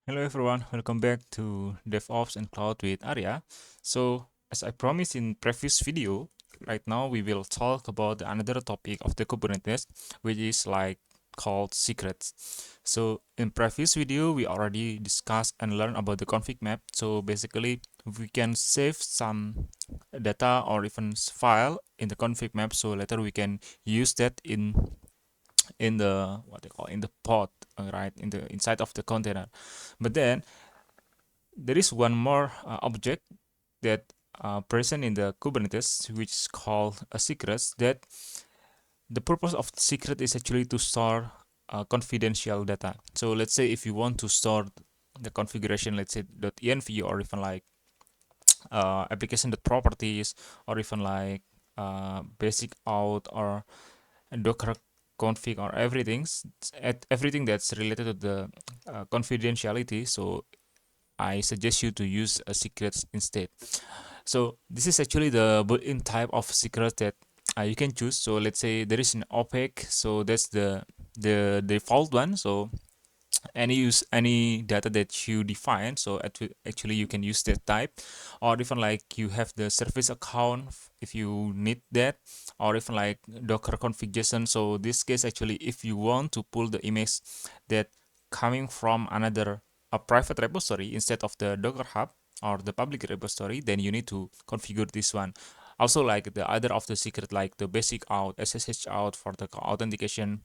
Hello everyone, welcome back to DevOps and Cloud with Arya. So, as I promised in previous video, right now we will talk about another topic of the Kubernetes, which is like called secrets. So, in previous video we already discussed and learned about the config map. So, basically we can save some data or even file in the config map, so later we can use that in the what they call in the pod, right, in the inside of the container. But then there is one more object that present in the Kubernetes, which is called a secret. That the purpose of the secret is actually to store confidential data. So let's say if you want to store the configuration, let's say .env or even like application.properties or even like basic out or Docker config or everything that's related to the confidentiality. So I suggest you to use a secret instead. So this is actually the built-in type of secret that you can choose. So let's say there is an opaque, so that's the default one. So any data that you define, so actually you can use that type, or even like you have the service account if you need that, or even like Docker configuration. So this case actually if you want to pull the image that coming from another a private repository instead of the Docker Hub or the public repository, then you need to configure this one. Also like the other of the secret, like the basic out, SSH out for the authentication,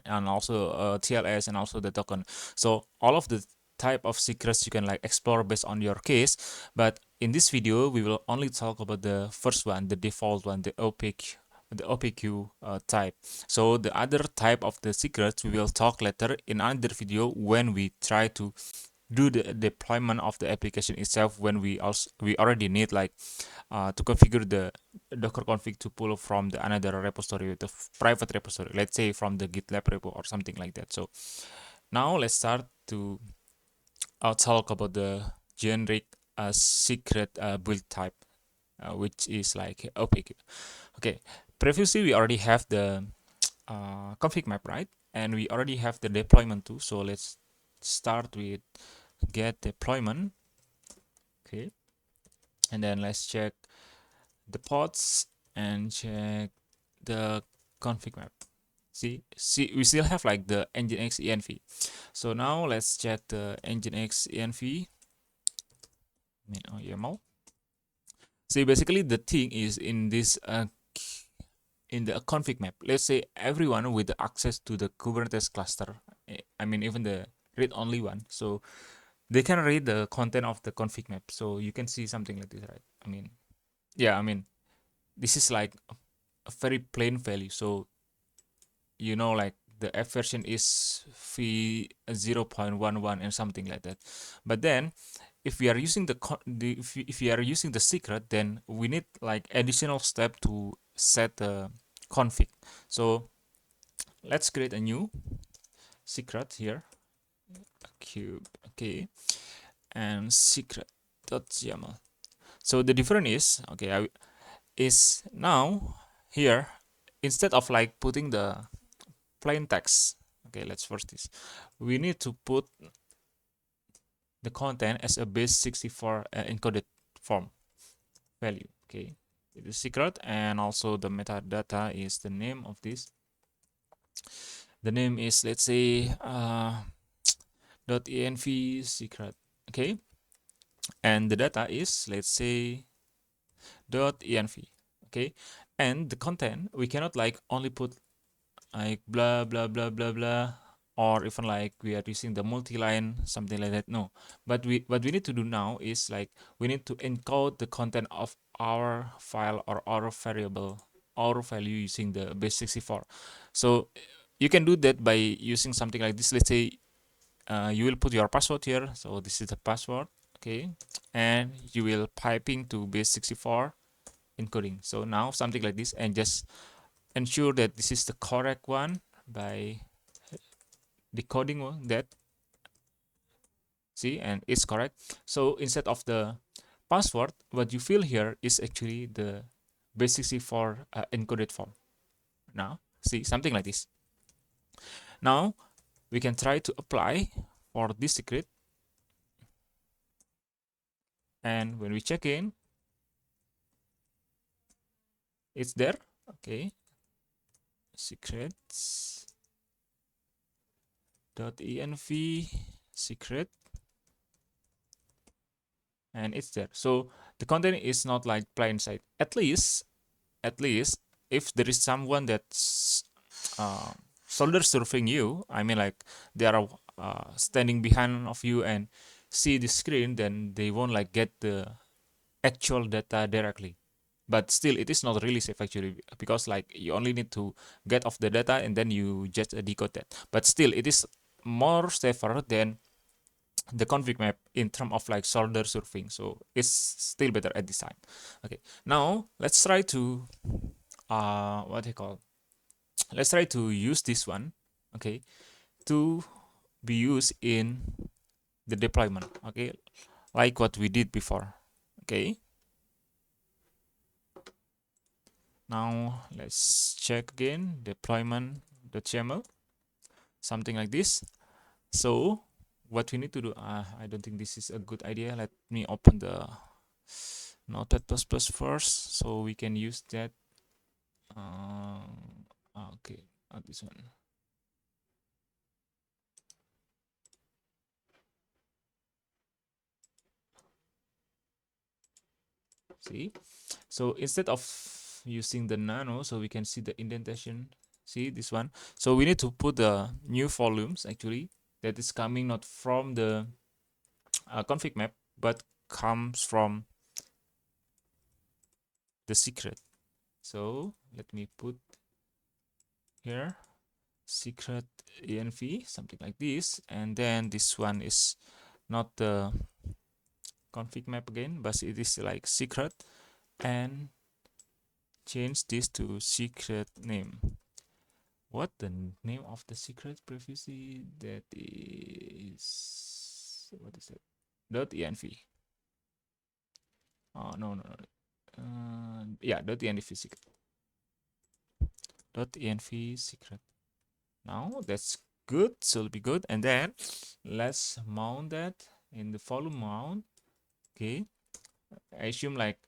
and also TLS and also the token. So all of the type of secrets you can like explore based on your case. But in this video, we will only talk about the first one, the default one, the OPQ type. So the other type of the secrets we will talk later in another video when we try to do the deployment of the application itself, when we already need like to configure the Docker config to pull from the another repository, the private repository, let's say from the GitLab repo or something like that. So now let's start to talk about the generic secret build type, which is like opaque. Okay, previously we already have the config map, right? And we already have the deployment too. So let's start with get deployment. Okay, and then let's check the pods and check the config map. See, we still have like the nginx env. So now let's check the nginx env YAML. See, basically the thing is in this in the config map. Let's say everyone with the access to the Kubernetes cluster, I mean even the read-only one, so they can read the content of the config map. So you can see something like this, right? I mean, yeah, I mean this is like a very plain value. So you know, like the F version is v 0.11 and something like that. But then if we are using if we are using the secret, then we need like additional step to set the config. So let's create a new secret here, cube, okay, and secret.yaml. So the difference is, okay, is now here, instead of like putting the plain text, okay, let's first this, we need to put the content as a base64 encoded form value. Okay, it is secret, and also the metadata is the name of this. The name is, let's say, .env secret. Okay, and the data is, let's say, .env. Okay, and the content we cannot like only put like blah blah blah blah blah, or even like we are using the multi-line something like that. No, but what we need to do now is like we need to encode the content of our file or our variable, our value, using the base64. So you can do that by using something like this. Let's say you will put your password here, so this is the password, okay, and you will piping to base64 encoding. So now something like this, and just ensure that this is the correct one by decoding that. See, and it's correct. So instead of the password, what you feel here is actually the base64 encoded form. Now see, something like this. Now we can try to apply for this secret. And when we check in, it's there. Okay, secrets .env secret, and it's there. So the content is not like plain sight. At least if there is someone that's uh, shoulder surfing you, I mean like they are standing behind of you and see the screen, then they won't like get the actual data directly. But still it is not really safe actually, because like you only need to get off the data and then you just decode that. But still it is more safer than the config map in terms of like shoulder surfing, so it's still better at this time. Okay, now let's try to what do you call, let's try to use this one, okay, to be used in the deployment, okay, like what we did before. Okay, now let's check again deployment.yml, something like this. So what we need to do, I don't think this is a good idea. Let me open the notepad++ first so we can use that. Okay, not this one. See, so instead of using the nano, so we can see the indentation, see this one. So we need to put the new volumes actually, that is coming not from the config map, but comes from the secret. So let me put here secret env, something like this, and then this one is not the config map again, but it is like secret, and change this to secret name. What the name of the secret previously? That is, what is it? .env. Oh no no no. Yeah, .env secret. .env secret. Now that's good. So it'll be good. And then let's mount that in the volume mount. Okay. I assume like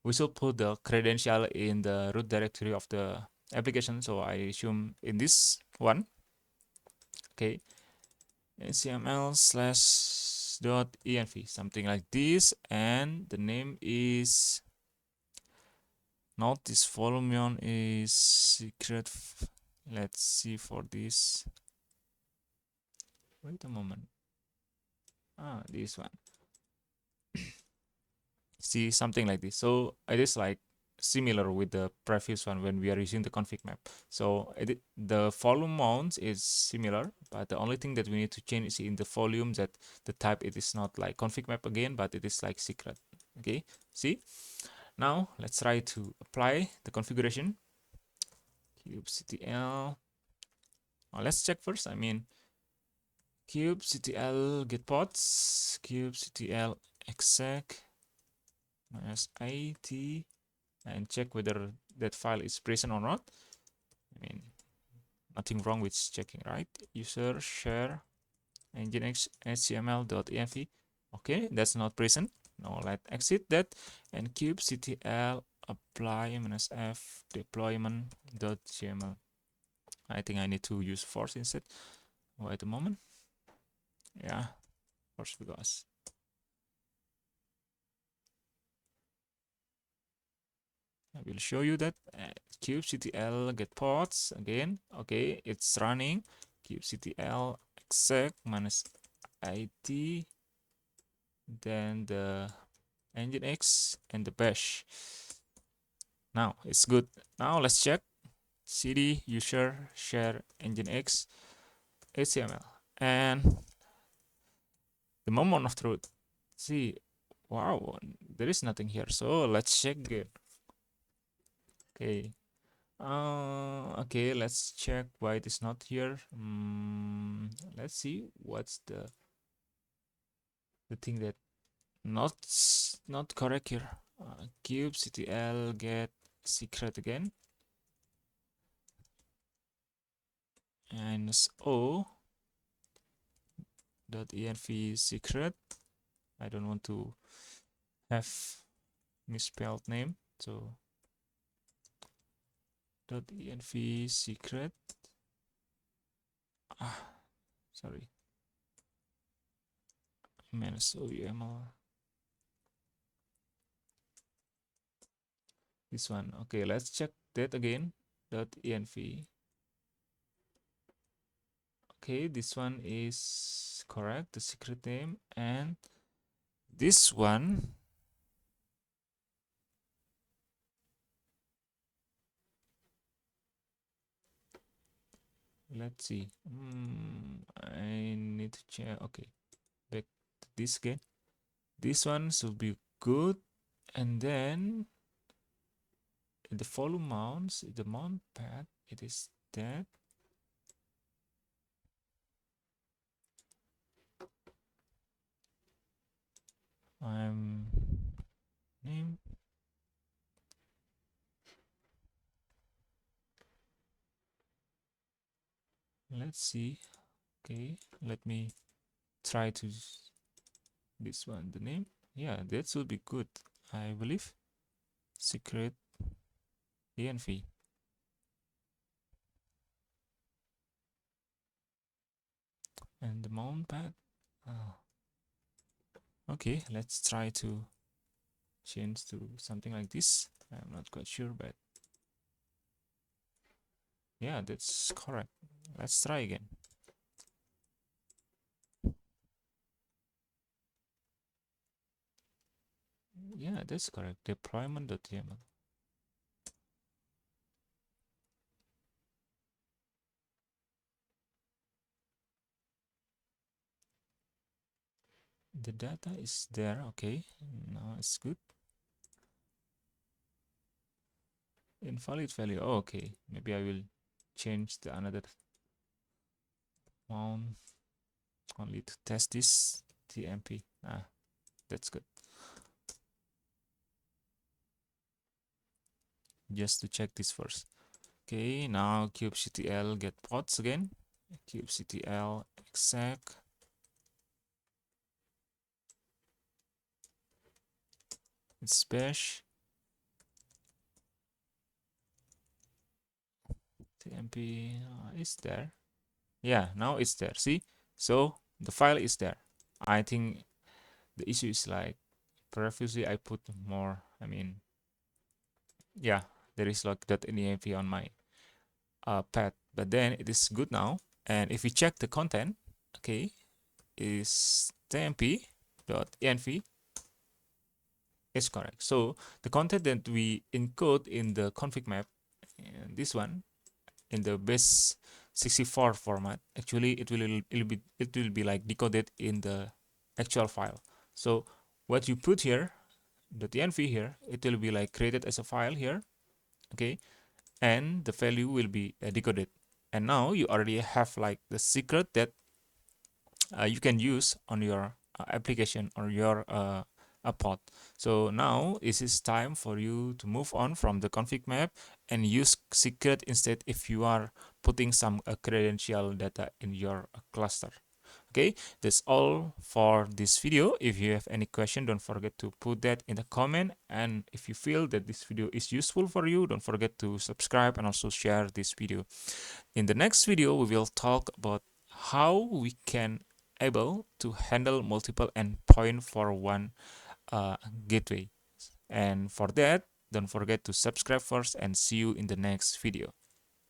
we should put the credential in the root directory of the application. So I assume in this one. Okay. HTML slash dot env, something like this, and the name is not this volume is secret. Let's see for this. Wait a moment. This one. See, something like this. So it is like similar with the previous one when we are using the config map. So the volume mount is similar, but the only thing that we need to change is in the volume that the type, it is not like config map again, but it is like secret. Okay, see? Now let's try to apply the configuration. kubectl. Let's check first. I mean, kubectl get pods, kubectl exec -it, and check whether that file is present or not. I mean, nothing wrong with checking, right? User share nginx html.env. Okay, that's not present. Now let's exit that and kubectl apply -f deployment.yml. I think I need to use force instead. Wait a moment. Yeah, force, because I will show you that kubectl get pods again. Okay, it's running. kubectl exec -it, then the nginx and the bash. Now it's good. Now let's check cd user share nginx html and the moment of truth. See, wow, there is nothing here. So let's check it. Okay. Okay, let's check why it is not here. Let's see what's the thing that not correct here. Kubectl get secret again. -o .env secret. I don't want to have misspelled name. So .env secret. Sorry. -OUML. This one. Okay, let's check that again. .env. Okay, this one is correct, the secret name, and this one, let's see. I need to check. Okay, back to this again. This one should be good, and then the volume mounts, the mount pad, it is that. Name. Let's see. Okay, let me try to this one, the name. Yeah, that should be good, I believe. Secret env. And the mount pad. Okay, let's try to change to something like this. I'm not quite sure, but yeah, that's correct. Let's try again. Yeah, that's correct. Deployment.yml. The data is there. Okay, now it's good. Invalid value. Oh, okay, maybe I will change the another mount only to test this tmp. That's good. Just to check this first. Okay, now kubectl get pods again. Kubectl exec. It's bash. tmp is there. Yeah, now it's there. See, so the file is there. I think the issue is like previously I put more. I mean, yeah, there is like .env on my pad, but then it is good now. And if we check the content, okay, is tmp.env is correct. So the content that we encode in the config map, this one, in the base64 format, actually it will be like decoded in the actual file. So what you put here, the .env here, it will be like created as a file here, okay, and the value will be decoded. And now you already have like the secret that you can use on your application or your pod. So now it is time for you to move on from the config map and use secret instead if you are putting some credential data in your cluster. Okay, that's all for this video. If you have any question, don't forget to put that in the comment, and if you feel that this video is useful for you, don't forget to subscribe and also share this video. In the next video, we will talk about how we can able to handle multiple endpoint for one gateway. And for that, don't forget to subscribe first and see you in the next video.